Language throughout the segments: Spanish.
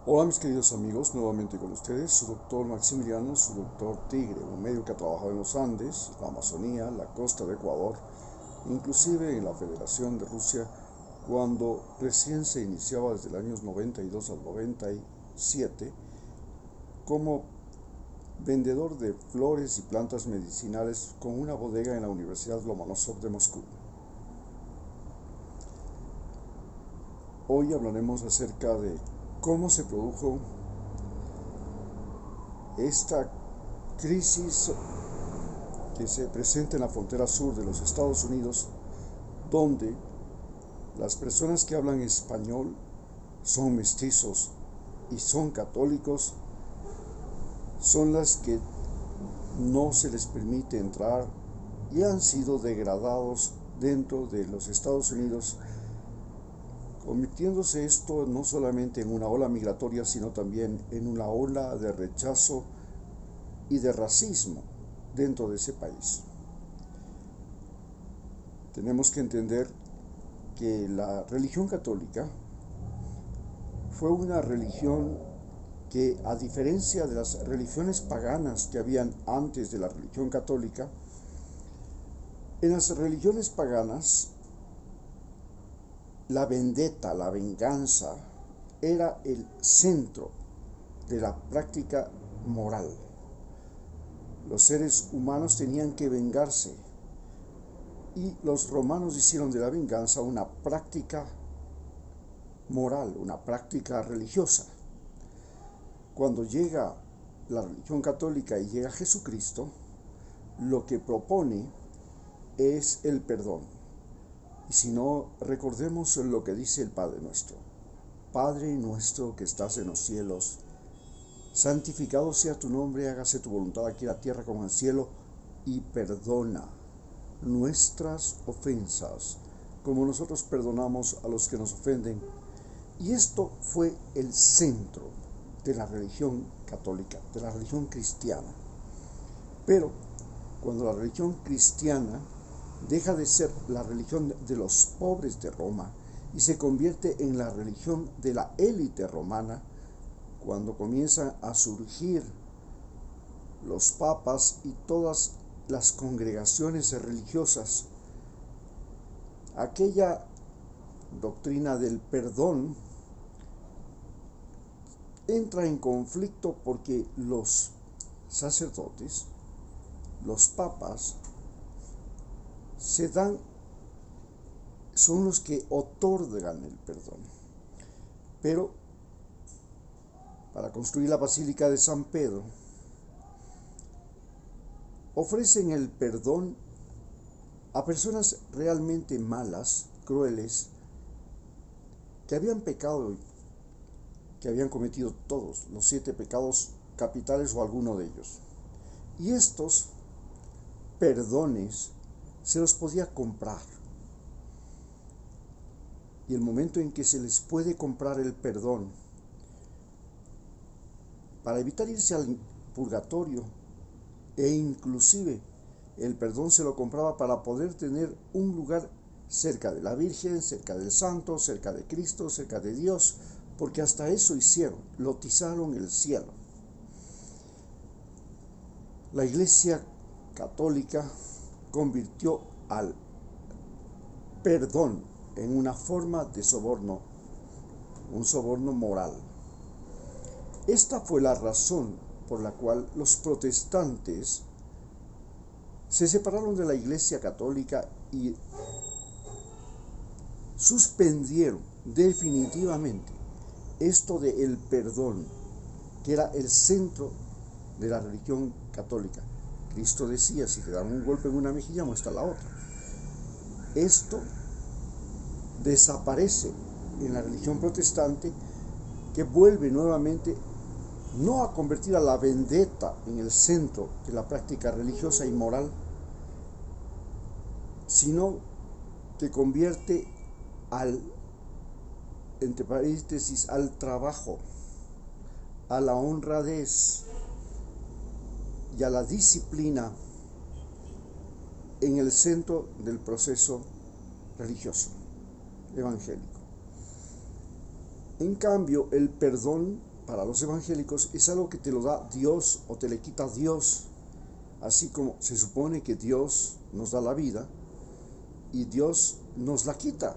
Hola mis queridos amigos, nuevamente con ustedes, su doctor Maximiliano, su doctor Tigre, un médico que ha trabajado en los Andes, la Amazonía, la costa de Ecuador, inclusive en la Federación de Rusia, cuando recién se iniciaba desde los años 92 al 97 como vendedor de flores y plantas medicinales con una bodega en la Universidad Lomonosov de Moscú. Hoy hablaremos acerca de cómo se produjo esta crisis que se presenta en la frontera sur de los Estados Unidos, donde las personas que hablan español son mestizos y son católicos, son las que no se les permite entrar y han sido degradados dentro de los Estados Unidos, convirtiéndose esto no solamente en una ola migratoria, sino también en una ola de rechazo y de racismo dentro de ese país. Tenemos que entender que la religión católica fue una religión que, a diferencia de las religiones paganas que habían antes de la religión católica, en las religiones paganas la vendetta, la venganza, era el centro de la práctica moral. Los seres humanos tenían que vengarse y los romanos hicieron de la venganza una práctica moral, una práctica religiosa. Cuando llega la religión católica y llega Jesucristo, lo que propone es el perdón. Y si no, recordemos lo que dice el Padre Nuestro. Padre nuestro que estás en los cielos, santificado sea tu nombre, hágase tu voluntad aquí en la tierra como en el cielo, y perdona nuestras ofensas, como nosotros perdonamos a los que nos ofenden. Y esto fue el centro de la religión católica, de la religión cristiana. Pero cuando la religión cristiana deja de ser la religión de los pobres de Roma y se convierte en la religión de la élite romana, cuando comienzan a surgir los papas y todas las congregaciones religiosas, aquella doctrina del perdón entra en conflicto porque los sacerdotes, los papas, son los que otorgan el perdón. Pero para construir la Basílica de San Pedro, ofrecen el perdón a personas realmente malas, crueles, que habían pecado, que habían cometido todos los 7 pecados capitales o alguno de ellos. Y estos perdones se los podía comprar. Y el momento en que se les puede comprar el perdón, para evitar irse al purgatorio, e inclusive el perdón se lo compraba para poder tener un lugar cerca de la Virgen, cerca del Santo, cerca de Cristo, cerca de Dios, porque hasta eso hicieron, lotizaron el cielo. La Iglesia Católica convirtió al perdón en una forma de soborno, un soborno moral. Esta fue la razón por la cual los protestantes se separaron de la Iglesia Católica y suspendieron definitivamente esto del perdón, que era el centro de la religión católica. Cristo decía, si te dan un golpe en una mejilla, muestra la otra. Esto desaparece en la religión protestante, que vuelve nuevamente no a convertir a la vendetta en el centro de la práctica religiosa y moral, sino que convierte entre paréntesis, al trabajo, a la honradez y a la disciplina en el centro del proceso religioso evangélico. En cambio, el perdón para los evangélicos es algo que te lo da Dios o te le quita Dios, así como se supone que Dios nos da la vida y Dios nos la quita,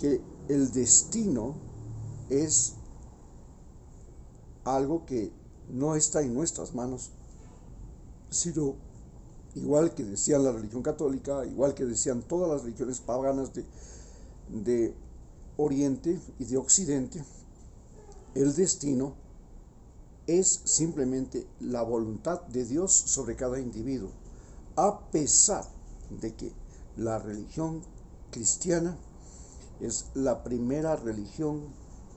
que el destino es algo que no está en nuestras manos, sino igual que decían la religión católica, igual que decían todas las religiones paganas de Oriente y de Occidente, el destino es simplemente la voluntad de Dios sobre cada individuo, a pesar de que la religión cristiana es la primera religión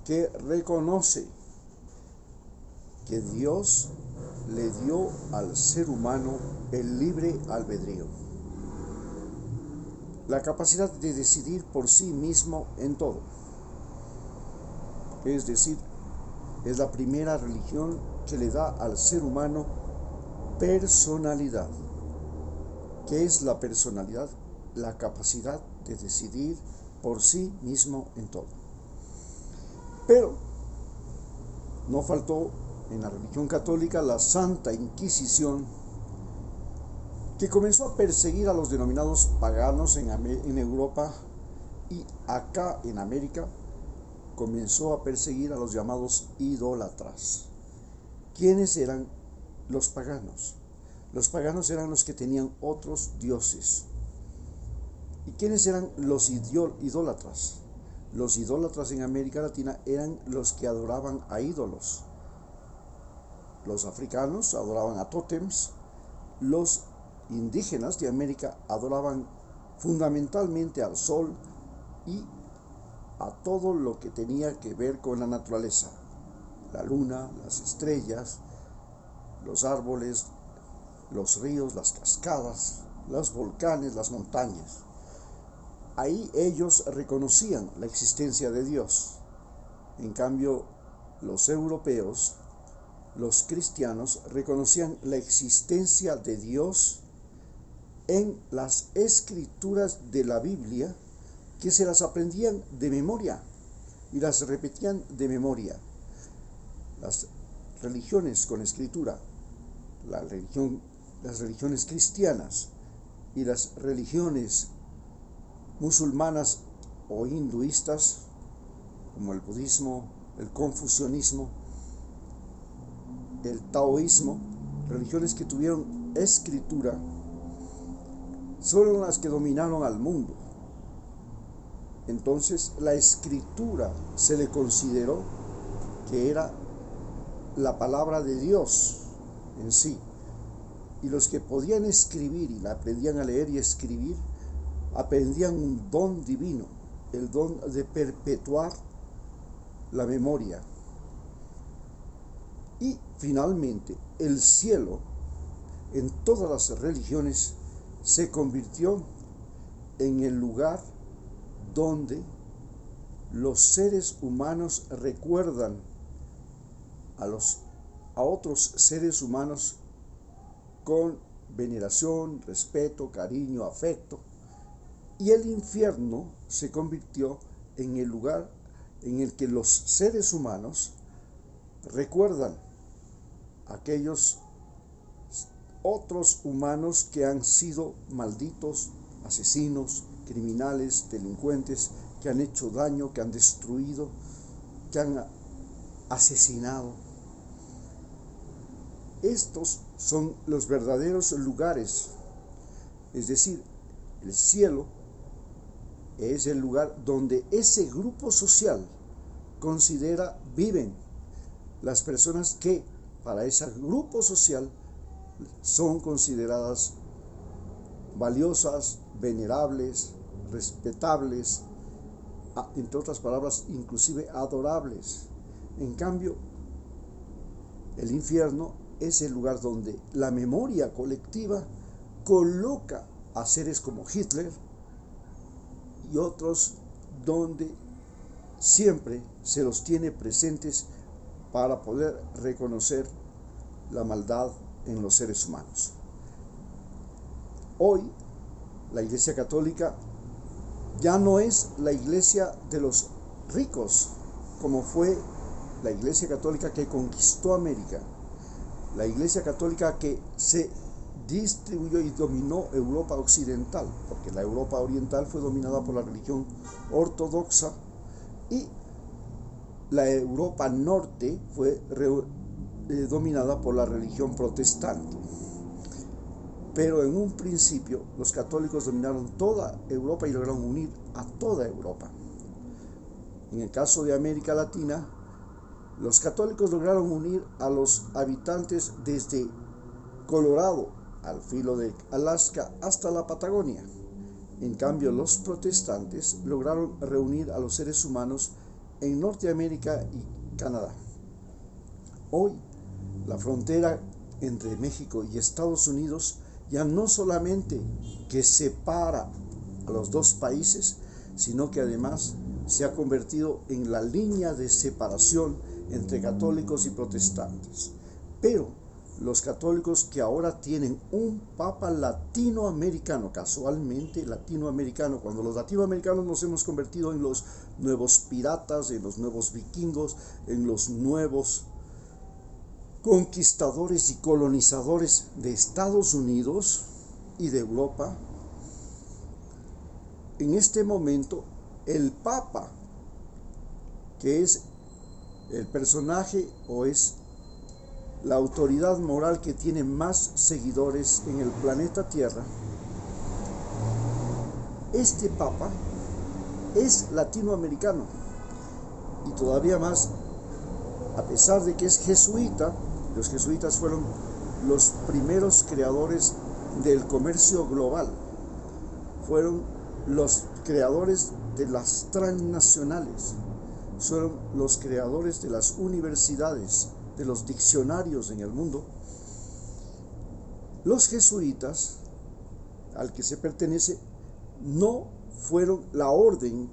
que reconoce que Dios le dio al ser humano el libre albedrío, la capacidad de decidir por sí mismo en todo. Es decir, es la primera religión que le da al ser humano personalidad. ¿Qué es la personalidad? La capacidad de decidir por sí mismo en todo. Pero no faltó en la religión católica la Santa Inquisición, que comenzó a perseguir a los denominados paganos en Europa, y acá en América comenzó a perseguir a los llamados idólatras. ¿Quiénes eran los paganos? Los paganos eran los que tenían otros dioses. ¿Y quiénes eran los idólatras? Los idólatras en América Latina eran los que adoraban a ídolos. Los africanos adoraban a tótems, los indígenas de América adoraban fundamentalmente al sol y a todo lo que tenía que ver con la naturaleza, la luna, las estrellas, los árboles, los ríos, las cascadas, los volcanes, las montañas. Ahí ellos reconocían la existencia de Dios. En cambio, los europeos, los cristianos, reconocían la existencia de Dios en las escrituras de la Biblia, que se las aprendían de memoria y las repetían de memoria. Las religiones con escritura, las religiones cristianas y las religiones musulmanas o hinduistas, como el budismo, el confucianismo, el taoísmo, religiones que tuvieron escritura, fueron las que dominaron al mundo. Entonces la escritura se le consideró que era la palabra de Dios en sí, y los que podían escribir y la aprendían a leer y escribir, aprendían un don divino, el don de perpetuar la memoria. Y finalmente el cielo en todas las religiones se convirtió en el lugar donde los seres humanos recuerdan a otros seres humanos con veneración, respeto, cariño, afecto. Y el infierno se convirtió en el lugar en el que los seres humanos recuerdan a aquellos otros humanos que han sido malditos, asesinos, criminales, delincuentes, que han hecho daño, que han destruido, que han asesinado. Estos son los verdaderos lugares, es decir, el cielo es el lugar donde ese grupo social considera viven las personas que para ese grupo social son consideradas valiosas, venerables, respetables, entre otras palabras, inclusive adorables. En cambio, el infierno es el lugar donde la memoria colectiva coloca a seres como Hitler y otros, donde siempre se los tiene presentes para poder reconocer la maldad en los seres humanos. Hoy, la Iglesia Católica ya no es la iglesia de los ricos, como fue la Iglesia Católica que conquistó América, la Iglesia Católica que se distribuyó y dominó Europa occidental, porque la Europa oriental fue dominada por la religión ortodoxa y la Europa norte fue dominada por la religión protestante. Pero en un principio los católicos dominaron toda Europa y lograron unir a toda Europa. En el caso de América Latina, los católicos lograron unir a los habitantes desde Colorado al filo de Alaska hasta la Patagonia. En cambio, los protestantes lograron reunir a los seres humanos en Norteamérica y Canadá. Hoy, la frontera entre México y Estados Unidos ya no solamente que separa a los dos países, sino que además se ha convertido en la línea de separación entre católicos y protestantes. Pero los católicos que ahora tienen un papa latinoamericano, casualmente latinoamericano, cuando los latinoamericanos nos hemos convertido en los nuevos piratas, en los nuevos vikingos, en los nuevos conquistadores y colonizadores de Estados Unidos y de Europa, en este momento el Papa, que es el personaje o es la autoridad moral que tiene más seguidores en el planeta Tierra, este Papa es latinoamericano y todavía más, a pesar de que es jesuita. Los jesuitas fueron los primeros creadores del comercio global, fueron los creadores de las transnacionales, fueron los creadores de las universidades, de los diccionarios en el mundo. Los jesuitas, al que se pertenece, no fueron la orden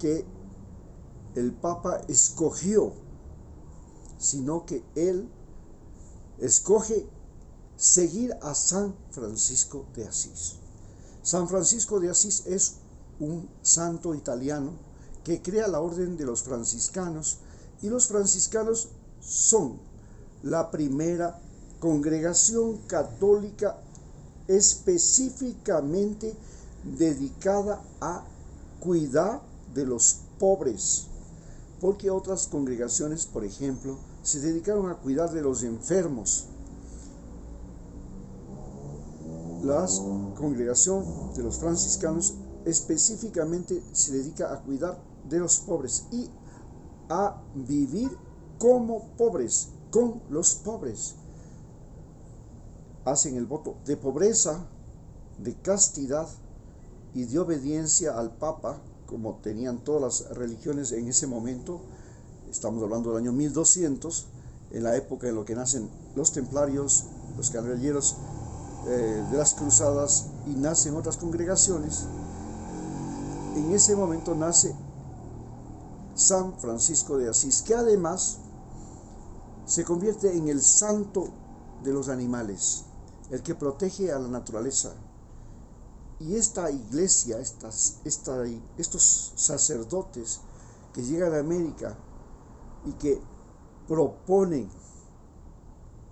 que el Papa escogió, sino que él escoge seguir a San Francisco de Asís. San Francisco de Asís es un santo italiano que crea la orden de los franciscanos, y los franciscanos son la primera congregación católica específicamente dedicada a cuidar de los pobres, porque otras congregaciones, por ejemplo, se dedicaron a cuidar de los enfermos. La congregación de los franciscanos específicamente se dedica a cuidar de los pobres y a vivir como pobres, con los pobres. Hacen el voto de pobreza, de castidad y de obediencia al Papa, como tenían todas las religiones en ese momento. Estamos hablando del año 1200, en la época en la que nacen los templarios, los caballeros de las cruzadas, y nacen otras congregaciones. En ese momento nace San Francisco de Asís, que además se convierte en el santo de los animales, el que protege a la naturaleza. Y esta iglesia, estos sacerdotes que llegan a América y que proponen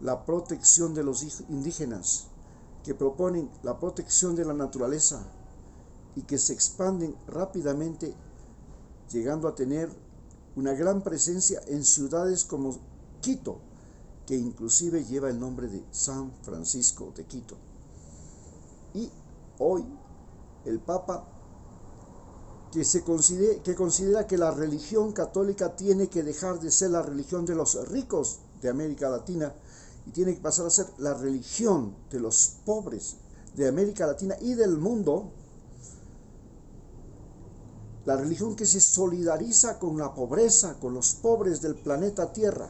la protección de los indígenas, que proponen la protección de la naturaleza y que se expanden rápidamente, llegando a tener una gran presencia en ciudades como Quito, que inclusive lleva el nombre de San Francisco de Quito. Y hoy el Papa, que considera que la religión católica tiene que dejar de ser la religión de los ricos de América Latina y tiene que pasar a ser la religión de los pobres de América Latina y del mundo, la religión que se solidariza con la pobreza, con los pobres del planeta Tierra,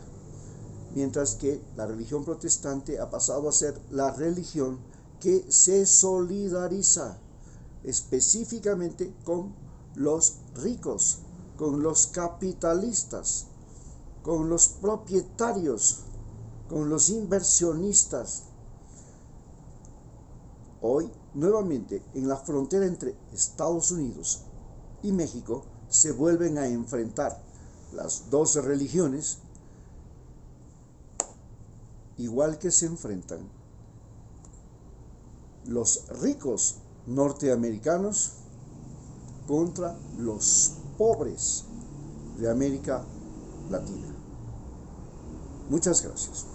mientras que la religión protestante ha pasado a ser la religión que se solidariza específicamente con los ricos, con los capitalistas, con los propietarios, con los inversionistas. Hoy, nuevamente, en la frontera entre Estados Unidos y México, se vuelven a enfrentar las dos religiones, igual que se enfrentan los ricos norteamericanos contra los pobres de América Latina. Muchas gracias.